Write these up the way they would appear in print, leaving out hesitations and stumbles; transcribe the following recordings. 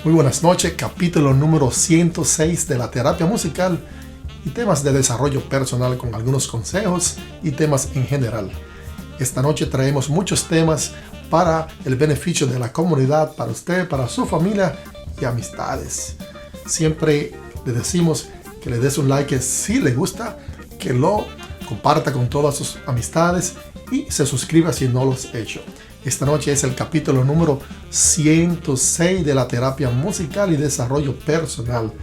Muy buenas noches, capítulo número 106 de la terapia musical y temas de desarrollo personal con algunos consejos y temas en general. Esta noche traemos muchos temas para el beneficio de la comunidad, para usted, para su familia y amistades. Siempre le decimos que le des un like si le gusta, que lo comparta con todas sus amistades y se suscriba si no lo has hecho. Esta noche es el capítulo número 106 de la terapia musical y desarrollo personal.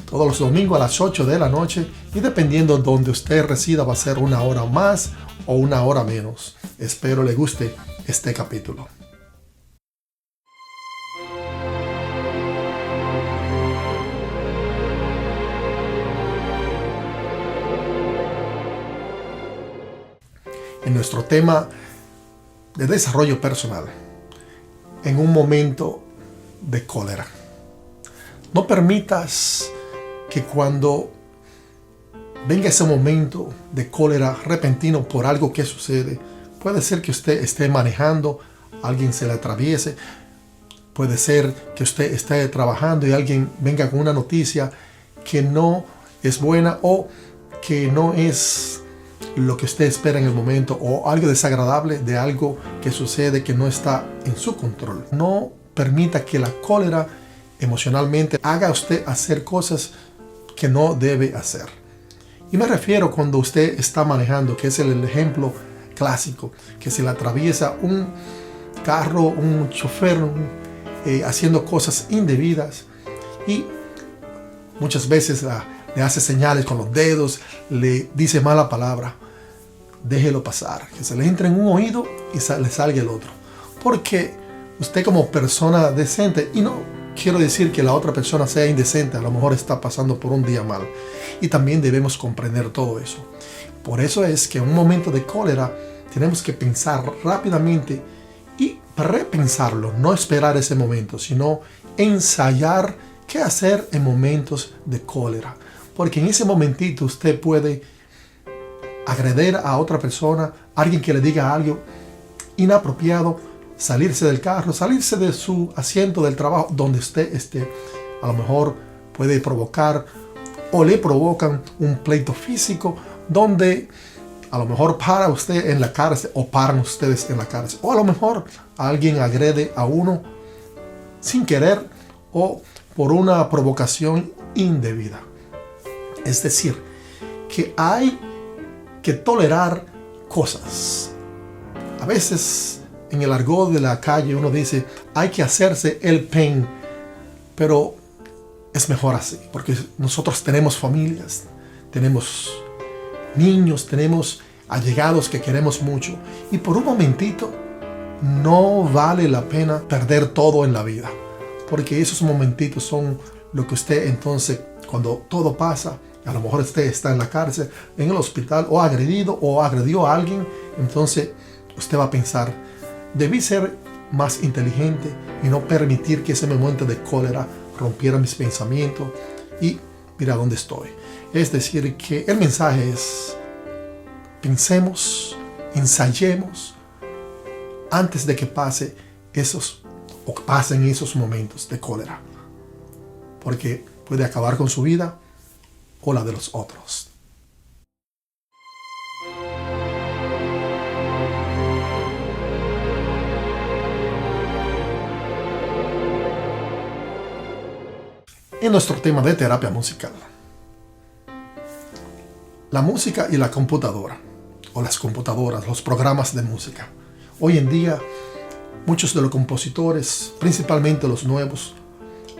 Todos los domingos a las 8 de la noche y dependiendo de donde usted resida va a ser una hora más o una hora menos. Espero le guste este capítulo. En nuestro tema de desarrollo personal, en un momento de cólera. No permitas que cuando venga ese momento de cólera repentino por algo que sucede, puede ser que usted esté manejando, alguien se le atraviese, puede ser que usted esté trabajando y alguien venga con una noticia que no es buena o que no es lo que usted espera en el momento, o algo desagradable de algo que sucede que no está en su control. No permita que la cólera emocionalmente haga a usted hacer cosas que no debe hacer. Y me refiero cuando usted está manejando, que es el ejemplo clásico, que se le atraviesa un carro, un chofer haciendo cosas indebidas y muchas veces le hace señales con los dedos, le dice mala palabra. Déjelo pasar, que se le entre en un oído y le salga el otro. Porque usted como persona decente, y no quiero decir que la otra persona sea indecente, a lo mejor está pasando por un día mal. Y también debemos comprender todo eso. Por eso es que en un momento de cólera tenemos que pensar rápidamente y repensarlo. No esperar ese momento, sino ensayar qué hacer en momentos de cólera. Porque en ese momentito usted puede agredir a otra persona, alguien que le diga algo inapropiado, salirse del carro, salirse de su asiento del trabajo donde usted esté. A lo mejor puede provocar o le provocan un pleito físico donde a lo mejor para usted en la cárcel o paran ustedes en la cárcel. O a lo mejor alguien agrede a uno sin querer o por una provocación indebida. Es decir, que hay que tolerar cosas. A veces en el argot de la calle uno dice hay que hacerse el pen, pero es mejor así, porque nosotros tenemos familias, tenemos niños, tenemos allegados que queremos mucho y por un momentito no vale la pena perder todo en la vida, porque esos momentitos son lo que usted entonces cuando todo pasa, a lo mejor usted está en la cárcel, en el hospital, o agredido o agredió a alguien, entonces usted va a pensar, debí ser más inteligente y no permitir que ese momento de cólera rompiera mis pensamientos y mira dónde estoy. Es decir, que el mensaje es, pensemos, ensayemos antes de que pasen esos momentos de cólera, porque puede acabar con su vida o la de los otros. En nuestro tema de terapia musical, la música y la computadora, o las computadoras, los programas de música. Hoy en día, muchos de los compositores, principalmente los nuevos,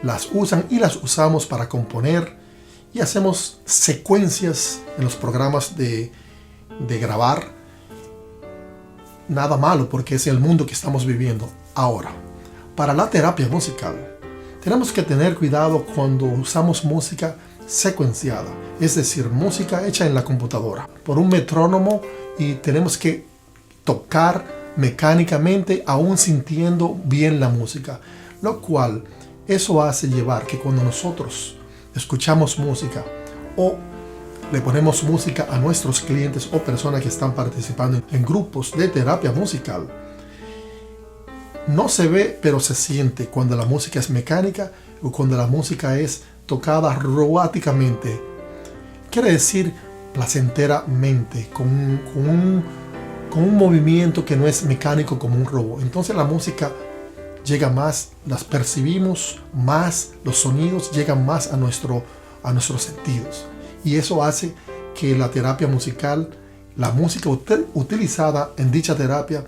las usan y las usamos para componer y hacemos secuencias en los programas de grabar. Nada malo porque es el mundo que estamos viviendo ahora. Para la terapia musical tenemos que tener cuidado cuando usamos música secuenciada, es decir, música hecha en la computadora por un metrónomo y tenemos que tocar mecánicamente aún sintiendo bien la música, lo cual eso hace llevar que cuando nosotros escuchamos música o le ponemos música a nuestros clientes o personas que están participando en grupos de terapia musical, No se ve, pero se siente cuando la música es mecánica o cuando la música es tocada robóticamente. Quiere decir placenteramente, con un movimiento que no es mecánico como un robot. Entonces la música llega más, las percibimos más, los sonidos llegan más a nuestros sentidos. Y eso hace que la terapia musical, la música utilizada en dicha terapia,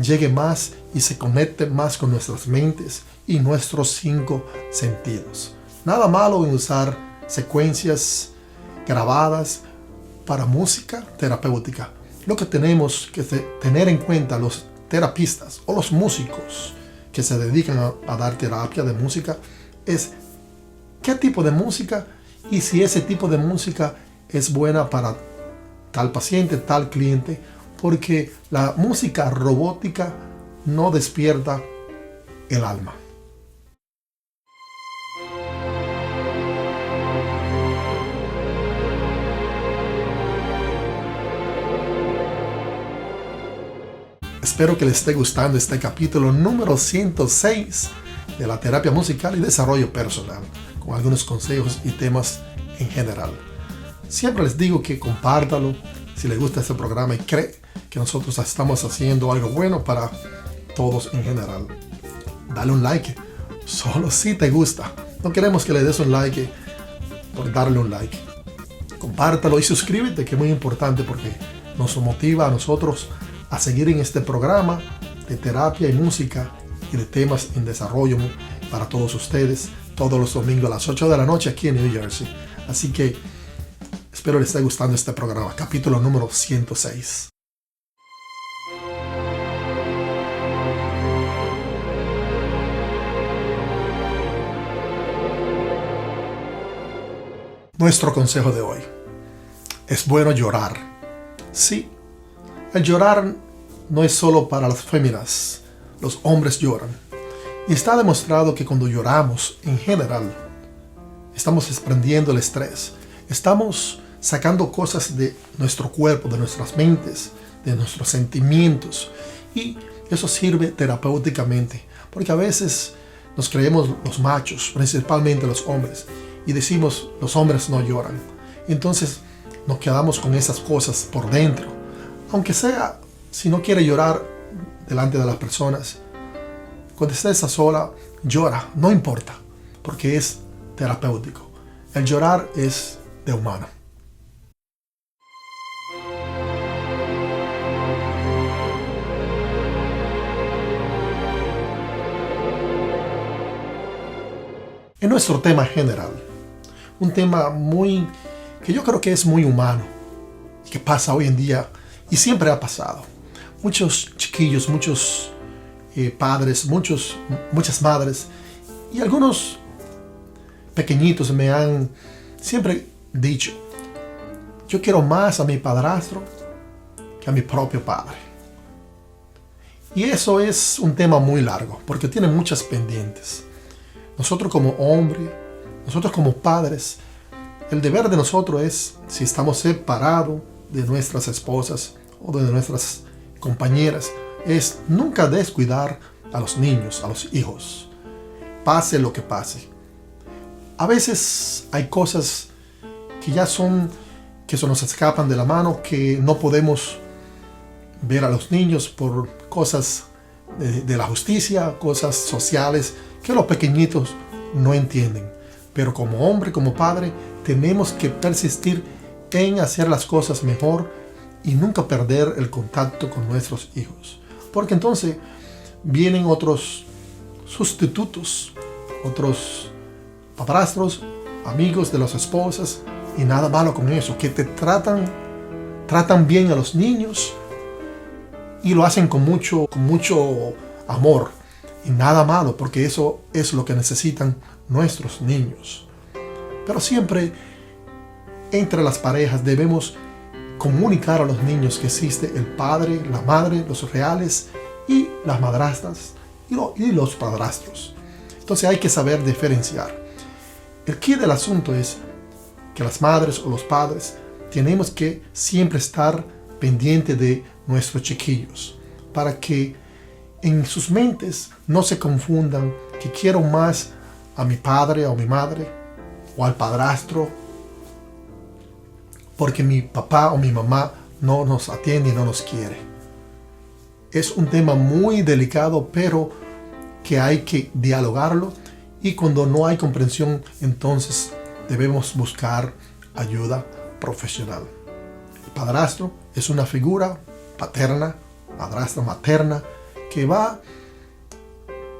llegue más y se conecte más con nuestras mentes y nuestros 5 sentidos. Nada malo en usar secuencias grabadas para música terapéutica. Lo que tenemos que tener en cuenta los terapistas o los músicos que se dedican a dar terapia de música es qué tipo de música y si ese tipo de música es buena para tal paciente, tal cliente, porque la música robótica no despierta el alma. Espero que les esté gustando este capítulo número 106 de la terapia musical y desarrollo personal, con algunos consejos y temas en general. Siempre les digo que compártalo si les gusta este programa y cree que nosotros estamos haciendo algo bueno para todos en general. Dale un like, solo si te gusta. No queremos que le des un like por darle un like. Compártalo y suscríbete, que es muy importante porque nos motiva a nosotros a seguir en este programa de terapia y música y de temas en desarrollo para todos ustedes, todos los domingos a las 8 de la noche aquí en New Jersey. Así que espero les esté gustando este programa, capítulo número 106. Nuestro consejo de hoy. Es bueno llorar. Sí, el llorar no es solo para las féminas. Los hombres lloran. Y está demostrado que cuando lloramos, en general, estamos desprendiendo el estrés. Estamos sacando cosas de nuestro cuerpo, de nuestras mentes, de nuestros sentimientos. Y eso sirve terapéuticamente. Porque a veces nos creemos los machos, principalmente los hombres, y decimos, los hombres no lloran. Entonces nos quedamos con esas cosas por dentro. Aunque sea, si no quiere llorar delante de las personas, cuando estés sola, llora, no importa, porque es terapéutico. El llorar es de humano. En nuestro tema general, un tema que yo creo que es muy humano, que pasa hoy en día y siempre ha pasado. Muchos chiquillos, muchos padres, muchas madres y algunos pequeñitos me han siempre dicho, yo quiero más a mi padrastro que a mi propio padre. Y eso es un tema muy largo porque tiene muchas pendientes. Nosotros como hombres, nosotros como padres, el deber de nosotros es, si estamos separados de nuestras esposas o de nuestras compañeras, es nunca descuidar a los niños, a los hijos, pase lo que pase. A veces hay cosas que se nos escapan de la mano, que no podemos ver a los niños por cosas de la justicia, cosas sociales que los pequeñitos no entienden. Pero como hombre, como padre, tenemos que persistir en hacer las cosas mejor y nunca perder el contacto con nuestros hijos. Porque entonces vienen otros sustitutos, otros padrastros, amigos de las esposas, y nada malo con eso, que te tratan bien a los niños y lo hacen con mucho amor. Y nada malo, porque eso es lo que necesitan nuestros niños. Pero siempre entre las parejas debemos comunicar a los niños que existe el padre, la madre, los reales y las madrastras y los padrastros. Entonces hay que saber diferenciar. El quid del asunto es que las madres o los padres tenemos que siempre estar pendientes de nuestros chiquillos para que en sus mentes no se confundan que quiero más a mi padre o a mi madre o al padrastro porque mi papá o mi mamá no nos atiende y no nos quiere. Es un tema muy delicado, pero que hay que dialogarlo, y cuando no hay comprensión, entonces debemos buscar ayuda profesional. El padrastro es una figura paterna, madrastra materna, que va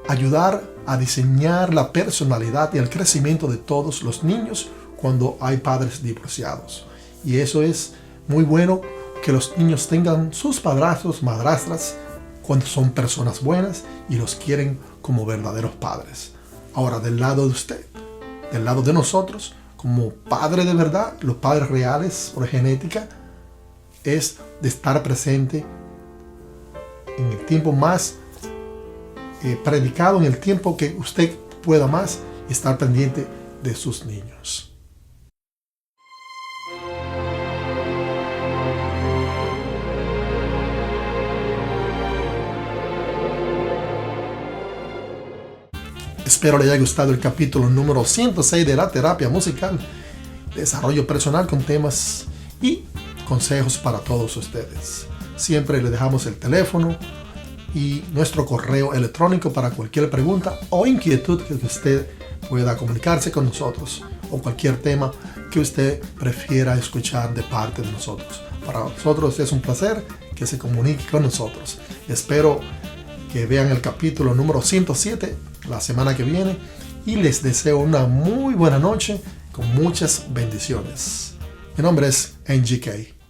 a ayudar a diseñar la personalidad y el crecimiento de todos los niños cuando hay padres divorciados. Y eso es muy bueno, que los niños tengan sus padrastros, madrastras, cuando son personas buenas y los quieren como verdaderos padres. Ahora, del lado de usted, del lado de nosotros, como padre de verdad, los padres reales por genética, es de estar presente en el tiempo más predicado, en el tiempo que usted pueda más, y estar pendiente de sus niños. Espero le haya gustado el capítulo número 106 de la terapia musical, desarrollo personal con temas y consejos para todos ustedes. Siempre le dejamos el teléfono y nuestro correo electrónico para cualquier pregunta o inquietud que usted pueda comunicarse con nosotros, o cualquier tema que usted prefiera escuchar de parte de nosotros. Para nosotros es un placer que se comunique con nosotros. Espero que vean el capítulo número 107 la semana que viene, y les deseo una muy buena noche con muchas bendiciones. Mi nombre es NGK.